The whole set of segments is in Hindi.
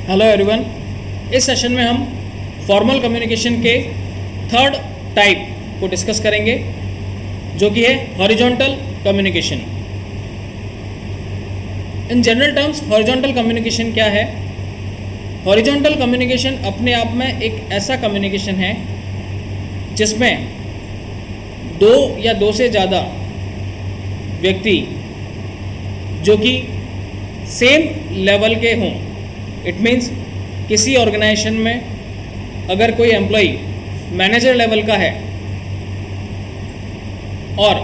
Hello everyone. इस सेशन में हम फॉर्मल कम्युनिकेशन के थर्ड टाइप को डिस्कस करेंगे, जो कि है horizontal communication. In general terms horizontal communication क्या है? हॉरिजॉन्टल कम्युनिकेशन अपने आप में एक ऐसा कम्युनिकेशन है जिसमें दो या दो से ज़्यादा व्यक्ति जो कि सेम लेवल के हों। इट मीन्स किसी ऑर्गेनाइजेशन में अगर कोई एम्प्लॉई मैनेजर लेवल का है और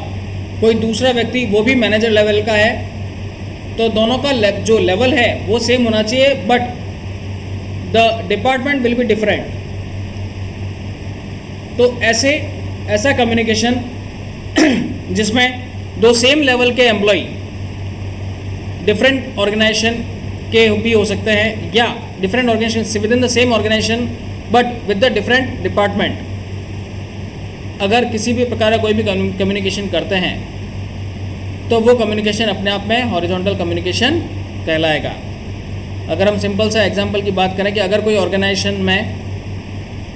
कोई दूसरा व्यक्ति वो भी मैनेजर लेवल का है, तो दोनों का जो लेवल है वो सेम होना चाहिए, but the department will be different. तो ऐसा कम्युनिकेशन जिसमें दो सेम लेवल के एम्प्लॉई डिफरेंट ऑर्गेनाइजेशन के भी हो सकते हैं, या different organisation within the same organisation but with the different department, अगर किसी भी प्रकार का कोई भी कम्युनिकेशन करते हैं तो वो कम्युनिकेशन अपने आप में हॉरिजॉन्टल कम्युनिकेशन कहलाएगा। अगर हम सिंपल सा एग्जांपल की बात करें कि अगर कोई ऑर्गेनाइजेशन में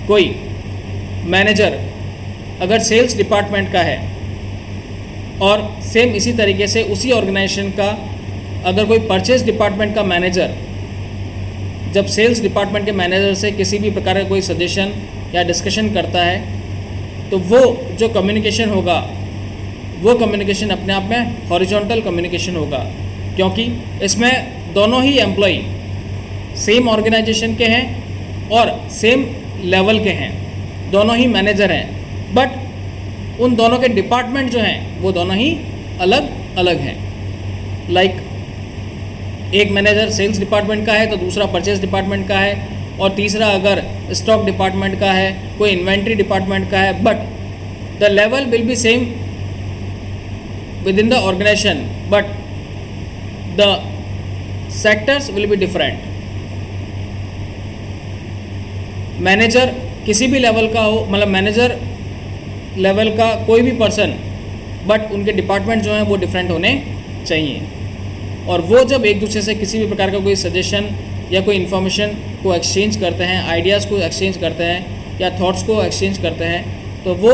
कोई मैनेजर अगर सेल्स डिपार्टमेंट का है और सेम इसी तरीके से उसी ऑर्गेनाइजेशन का अगर कोई परचेज डिपार्टमेंट का मैनेजर जब सेल्स डिपार्टमेंट के मैनेजर से किसी भी प्रकार का कोई सजेशन या डिस्कशन करता है, तो वो जो कम्युनिकेशन होगा वो कम्युनिकेशन अपने आप में हॉरिजॉन्टल कम्युनिकेशन होगा, क्योंकि इसमें दोनों ही एम्प्लॉई सेम ऑर्गेनाइजेशन के हैं और सेम लेवल के हैं, दोनों ही मैनेजर हैं, बट उन दोनों के डिपार्टमेंट जो हैं वो दोनों ही अलग अलग हैं। लाइक एक मैनेजर सेल्स डिपार्टमेंट का है तो दूसरा परचेज डिपार्टमेंट का है, और तीसरा अगर स्टॉक डिपार्टमेंट का है, कोई इन्वेंट्री डिपार्टमेंट का है, but the level will be same within the organisation but the sectors will be different. Manager किसी भी लेवल का हो, मतलब मैनेजर लेवल का कोई भी पर्सन, बट उनके डिपार्टमेंट जो हैं वो डिफरेंट होने चाहिए। और वो जब एक दूसरे से किसी भी प्रकार का कोई सजेशन या कोई इन्फॉर्मेशन को एक्सचेंज करते हैं, आइडियाज़ को एक्सचेंज करते हैं या थॉट्स को एक्सचेंज करते हैं, तो वो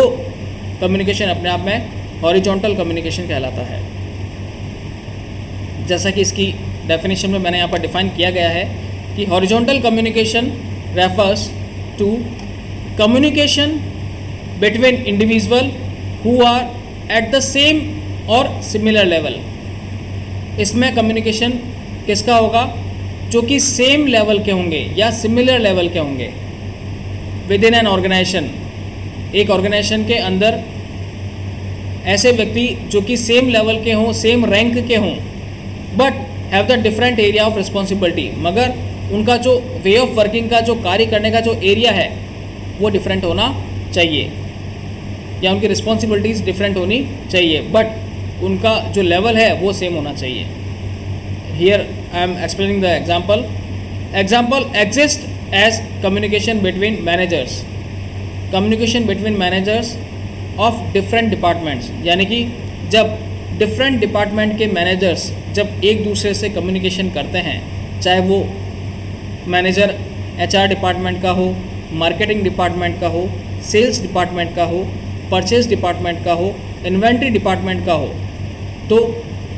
कम्युनिकेशन अपने आप में हॉरिजॉन्टल कम्युनिकेशन कहलाता है। जैसा कि इसकी डेफिनेशन में मैंने यहाँ पर डिफाइन किया गया है कि horizontal communication refers to communication between individual who are at the same और सिमिलर लेवल। इसमें कम्युनिकेशन किसका होगा? जो कि सेम लेवल के होंगे या सिमिलर लेवल के होंगे विद इन एन ऑर्गेनाइजेशन। एक ऑर्गेनाइजेशन के अंदर ऐसे व्यक्ति जो कि सेम लेवल के हों, सेम रैंक के हों, but have the different area of responsibility, मगर उनका जो वे ऑफ वर्किंग का, जो कार्य करने का जो एरिया है वो डिफरेंट होना चाहिए, या उनकी रिस्पॉन्सिबिलिटीज़ डिफरेंट होनी चाहिए, बट उनका जो लेवल है वो सेम होना चाहिए। Here I am explaining the example exist as communication between managers. Communication between managers of different departments, यानी कि जब डिफरेंट डिपार्टमेंट के मैनेजर्स जब एक दूसरे से कम्युनिकेशन करते हैं, चाहे वो मैनेजर HR डिपार्टमेंट का हो, मार्केटिंग डिपार्टमेंट का हो, सेल्स डिपार्टमेंट का हो, परचेज डिपार्टमेंट का हो, इन्वेंट्री डिपार्टमेंट का हो, तो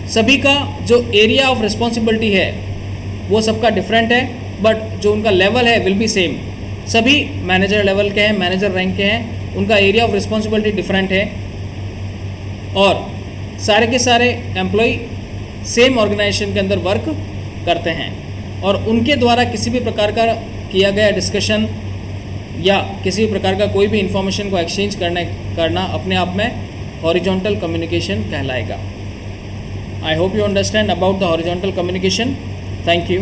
सभी का जो एरिया ऑफ रिस्पॉन्सिबिलिटी है वो सबका डिफरेंट है, बट जो उनका लेवल है विल बी सेम। सभी मैनेजर लेवल के हैं, मैनेजर रैंक के हैं, उनका एरिया ऑफ रिस्पॉन्सिबिलिटी डिफरेंट है, और सारे के सारे एम्प्लॉय सेम ऑर्गेनाइजेशन के अंदर वर्क करते हैं, और उनके द्वारा किसी भी प्रकार का किया गया डिस्कशन या किसी भी प्रकार का कोई भी इंफॉर्मेशन को एक्सचेंज करना अपने आप में हॉरिजॉन्टल कम्युनिकेशन कहलाएगा। I hope you understand about the horizontal communication. Thank you.